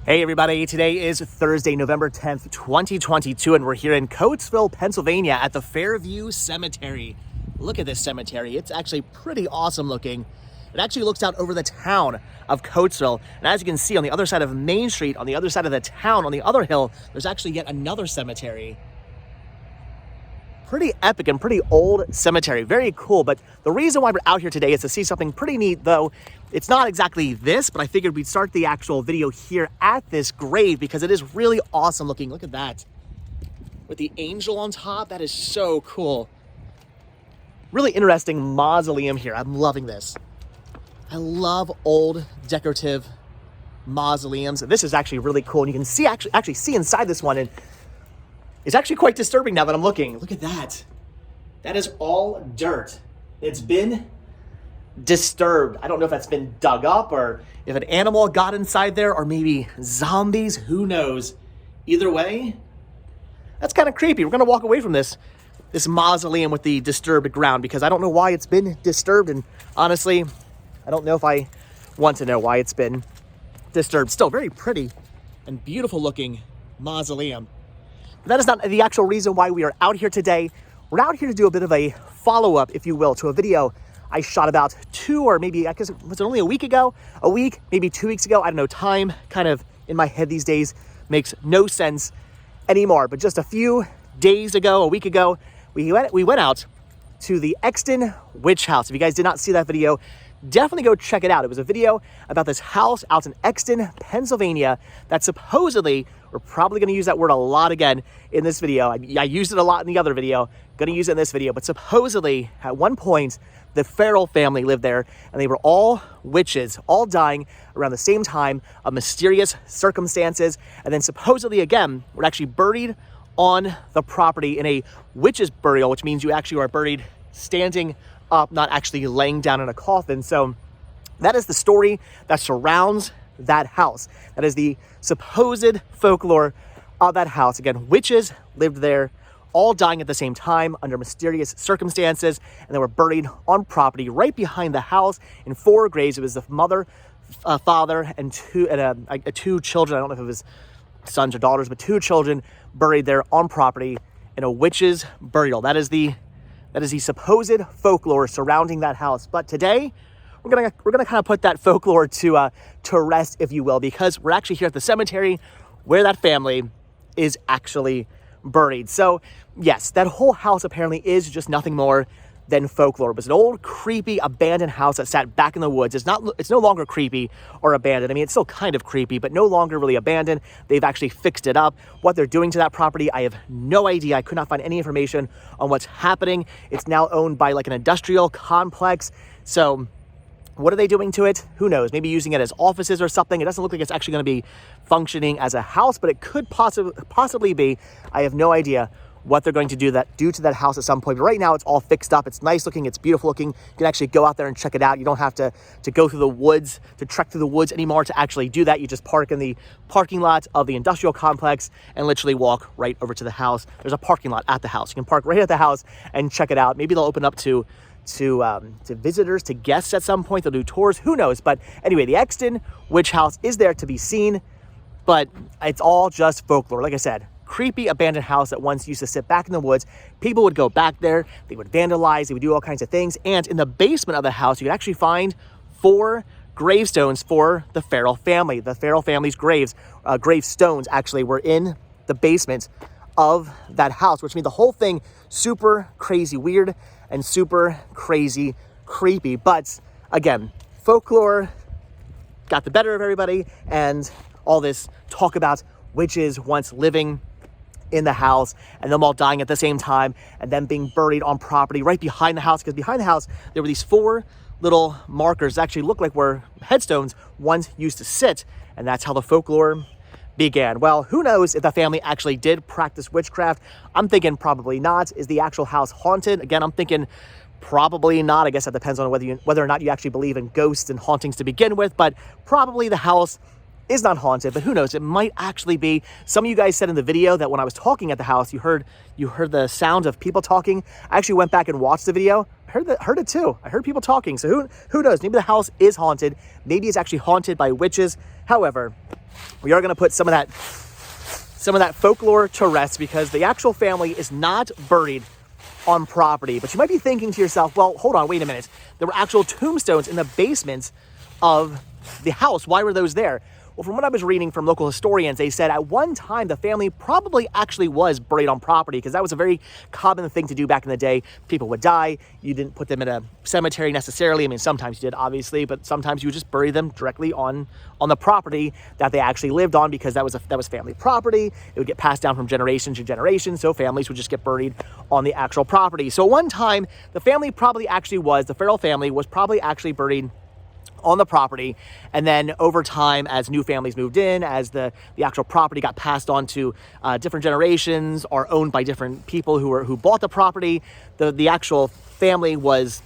Hey everybody, today is Thursday, November 10th, 2022, and we're here in Coatsville, Pennsylvania at the Fairview Cemetery. Look at this cemetery. It's actually pretty awesome looking. It actually looks out over the town of Coatesville, and as you can see on the other side of Main Street, on the other side of the town, on the other hill, there's actually yet another cemetery. Pretty epic and pretty old cemetery, very cool. But the reason why we're out here today is to see something pretty neat, though it's not exactly this, but I figured we'd start the actual video here at this grave because it is really awesome looking. Look at that. With the angel on top, that is so cool. Really interesting mausoleum here. I'm loving this. I love old decorative mausoleums. This is actually really cool. And you can see actually see inside this one, and it's actually quite disturbing now that I'm looking. Look at that. That is all dirt. It's been disturbed. I don't know if that's been dug up or if an animal got inside there or maybe zombies. Who knows? Either way, that's kind of creepy. We're going to walk away from this mausoleum with the disturbed ground because I don't know why it's been disturbed. And honestly, I don't know if I want to know why it's been disturbed. Still very pretty and beautiful looking mausoleum. But that is not the actual reason why we are out here today. We're out here to do a bit of a follow-up, if you will, to a video I shot about 2 or maybe, I guess, was it only a week ago? A week, maybe 2 weeks ago. I don't know, time kind of in my head these days makes no sense anymore. But just a few days ago, a week ago, we went out to the Exton Witch House. If you guys did not see that video, definitely go check it out. It was a video about this house out in Exton, Pennsylvania that supposedly, we're probably going to use that word a lot again in this video. I used it a lot in the other video, going to use it in this video, but supposedly at one point, the Ferrell family lived there and they were all witches, all dying around the same time of mysterious circumstances. And then supposedly again, were actually buried on the property in a witch's burial, which means you actually are buried standing up, not actually laying down in a coffin. So that is the story that surrounds that house. That is the supposed folklore of that house. Again, witches lived there, all dying at the same time under mysterious circumstances, and they were buried on property right behind the house in 4 graves. It was the mother, father, and two children. I don't know if it was sons or daughters, but 2 children buried there on property in a witch's burial. That is the supposed folklore surrounding that house. But today, we're gonna kind of put that folklore to rest, if you will, because we're actually here at the cemetery where that family is actually buried. So yes, that whole house apparently is just nothing more than folklore. It was an old, creepy, abandoned house that sat back in the woods. It's no longer creepy or abandoned. I mean, it's still kind of creepy, but no longer really abandoned. They've actually fixed it up. What they're doing to that property, I have no idea. I could not find any information on what's happening. It's now owned by like an industrial complex. So what are they doing to it? Who knows? Maybe using it as offices or something. It doesn't look like it's actually going to be functioning as a house, but it could possibly be. I have no idea what they're going to do to that house at some point. But right now it's all fixed up. It's nice looking. It's beautiful looking. You can actually go out there and check it out. You don't have to go through the woods, to trek through the woods anymore to actually do that. You just park in the parking lot of the industrial complex and literally walk right over to the house. There's a parking lot at the house. You can park right at the house and check it out. Maybe they'll open up to visitors, to guests at some point. They'll do tours. Who knows? But anyway, the Exton Witch House is there to be seen, but it's all just folklore. Like I said, creepy abandoned house that once used to sit back in the woods. People would go back there, they would vandalize, they would do all kinds of things. And in the basement of the house, you could actually find 4 gravestones for the Ferrell family. The Ferrell family's gravestones actually were in the basement of that house, which made the whole thing super crazy weird and super crazy creepy. But again, folklore got the better of everybody, and all this talk about witches once living in the house and them all dying at the same time and them being buried on property right behind the house, because behind the house there were these 4 little markers that actually look like where headstones once used to sit, and that's how the folklore began. Well, who knows if the family actually did practice witchcraft? I'm thinking probably not. Is the actual house haunted? Again, I'm thinking probably not. I guess that depends on whether or not you actually believe in ghosts and hauntings to begin with, but probably the house is not haunted. But who knows? It might actually be. Some of you guys said in the video that when I was talking at the house, you heard the sound of people talking. I actually went back and watched the video. I heard it too. I heard people talking. So who knows? Maybe the house is haunted. Maybe it's actually haunted by witches. However, we are going to put some of that folklore to rest because the actual family is not buried on property. But you might be thinking to yourself, well, hold on, wait a minute. There were actual tombstones in the basement of the house. Why were those there? Well, from what I was reading from local historians, they said at one time the family probably actually was buried on property because that was a very common thing to do back in the day. People would die. You didn't put them in a cemetery necessarily. I mean, sometimes you did, obviously, but sometimes you would just bury them directly on the property that they actually lived on because that was family property. It would get passed down from generation to generation, so families would just get buried on the actual property. So one time, the Ferrell family was probably actually buried on the property, and then over time, as new families moved in, as the actual property got passed on to different generations or owned by different people who bought the property, the actual family was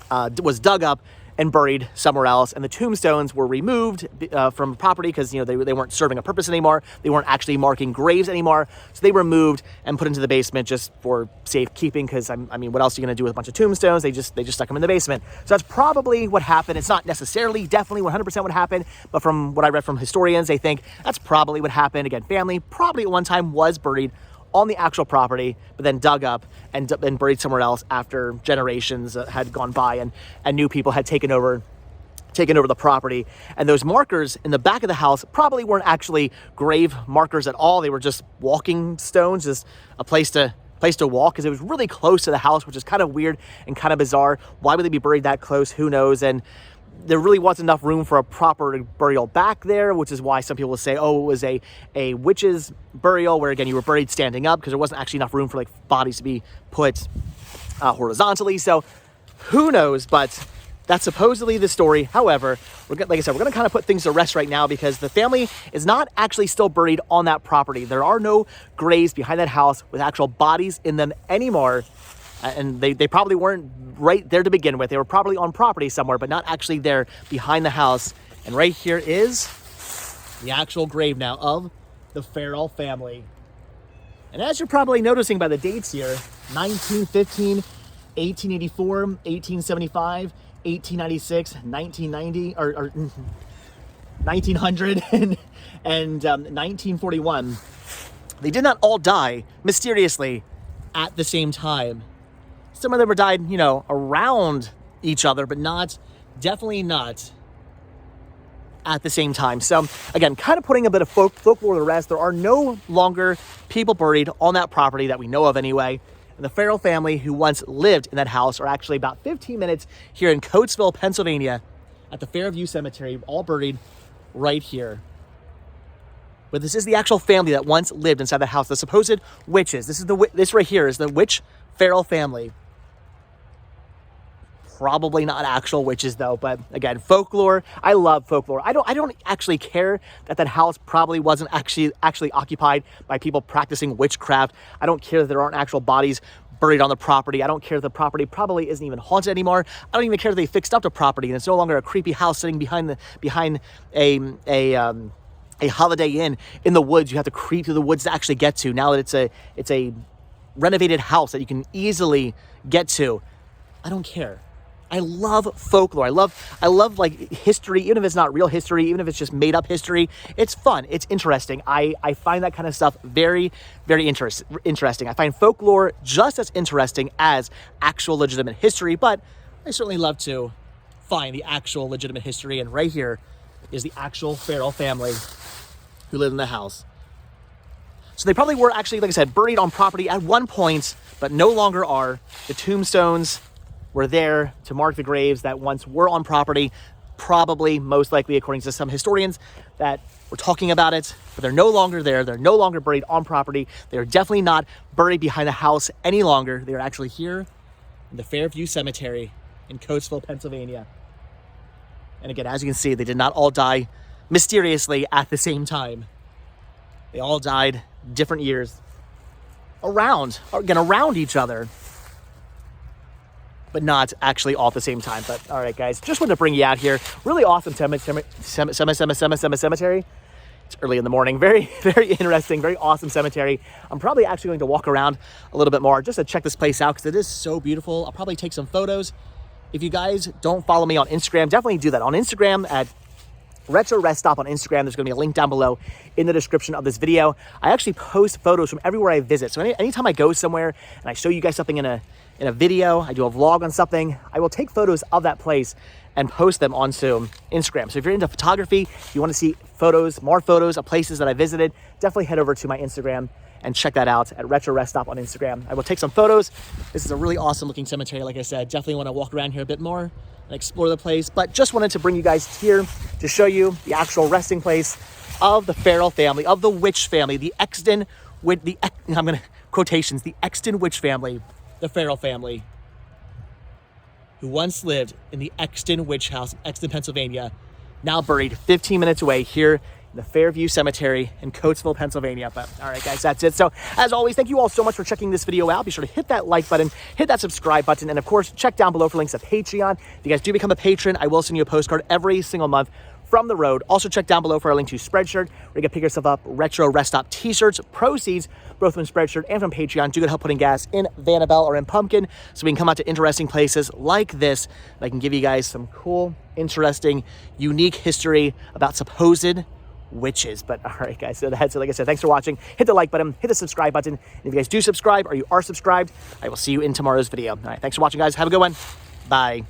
dug up and buried somewhere else, and the tombstones were removed from property because they weren't serving a purpose anymore. They weren't actually marking graves anymore, so they were moved and put into the basement just for safekeeping. Because I mean, what else are you going to do with a bunch of tombstones? They just stuck them in the basement. So that's probably what happened. It's not necessarily, definitely 100% what happened, but from what I read from historians, they think that's probably what happened. Again, family probably at one time was buried on the actual property, but then dug up and buried somewhere else after generations had gone by and new people had taken over the property. And those markers in the back of the house probably weren't actually grave markers at all. They were just walking stones, just a place to walk, because it was really close to the house, which is kind of weird and kind of bizarre. Why would they be buried that close? Who knows? And there really wasn't enough room for a proper burial back there, which is why some people say, oh, it was a witch's burial, where again, you were buried standing up because there wasn't actually enough room for like bodies to be put horizontally. So who knows, but that's supposedly the story. However, like I said, we're going to kind of put things to rest right now because the family is not actually still buried on that property. There are no graves behind that house with actual bodies in them anymore. And they probably weren't right there to begin with. They were probably on property somewhere, but not actually there behind the house. And right here is the actual grave now of the Ferrell family. And as you're probably noticing by the dates here, 1915, 1884, 1875, 1896, 1990, or 1900, and 1941. They did not all die mysteriously at the same time. Some of them were died, around each other, but definitely not at the same time. So again, kind of putting a bit of folklore to the rest. There are no longer people buried on that property that we know of anyway. And the Ferrell family who once lived in that house are actually about 15 minutes here in Coatsville, Pennsylvania at the Fairview Cemetery, all buried right here. But this is the actual family that once lived inside the house, the supposed witches. This right here is the witch Ferrell family. Probably not actual witches though, but again, folklore. I love folklore. I don't actually care that house probably wasn't actually occupied by people practicing witchcraft. I don't care that there aren't actual bodies buried on the property. I don't care that the property probably isn't even haunted anymore. I don't even care that they fixed up the property and it's no longer a creepy house sitting behind a Holiday Inn in the woods. You have to creep through the woods to actually get to. Now that it's a renovated house that you can easily get to. I don't care. I love folklore. I love like history, even if it's not real history, even if it's just made up history. It's fun. It's interesting. I find that kind of stuff very, very interesting. I find folklore just as interesting as actual legitimate history, but I certainly love to find the actual legitimate history. And right here is the actual Ferrell family who lived in the house. So they probably were actually, like I said, buried on property at one point, but no longer are. The tombstones were there to mark the graves that once were on property, probably, most likely, according to some historians that were talking about it, but they're no longer there. They're no longer buried on property. They are definitely not buried behind the house any longer. They are actually here in the Fairview Cemetery in Coatesville, Pennsylvania. And again, as you can see, they did not all die mysteriously at the same time. They all died different years around each other, but not actually all at the same time. But all right, guys, just wanted to bring you out here. Really awesome cemetery. It's early in the morning. Very, very interesting, very awesome cemetery. I'm probably actually going to walk around a little bit more just to check this place out because it is so beautiful. I'll probably take some photos. If you guys don't follow me on Instagram, definitely do that. On Instagram at Retro Rest Stop on Instagram. There's going to be a link down below in the description of this video. I actually post photos from everywhere I visit. So anytime I go somewhere and I show you guys something in a video, I do a vlog on something, I will take photos of that place and post them onto Instagram. So if you're into photography, you want to see photos, more photos of places that I visited, definitely head over to my Instagram and check that out at Retro Rest Stop on Instagram. I will take some photos. This is a really awesome looking cemetery. Like I said, definitely want to walk around here a bit more and explore the place, but just wanted to bring you guys here to show you the actual resting place of the Ferrell family, of the Witch family, the Exton, with the, I'm gonna, quotations, the Exton Witch family, the Ferrell family, who once lived in the Exton Witch House in Exton, Pennsylvania, now buried 15 minutes away here in the Fairview Cemetery in Coatsville, Pennsylvania. But all right, guys, that's it. So as always, thank you all so much for checking this video out. Be sure to hit that like button, hit that subscribe button, and of course, check down below for links to Patreon. If you guys do become a patron, I will send you a postcard every single month from the road. Also check down below for our link to Spreadshirt, where you can pick yourself up Retro Rest Stop t-shirts. Proceeds, both from Spreadshirt and from Patreon, do good help putting gas in Vanabelle or in Pumpkin, so we can come out to interesting places like this, and I can give you guys some cool, interesting, unique history about supposed witches. But all right, guys, so that's it. Like I said, thanks for watching. Hit the like button, hit the subscribe button. And if you guys do subscribe or you are subscribed, I will see you in tomorrow's video. All right, thanks for watching, guys. Have a good one. Bye.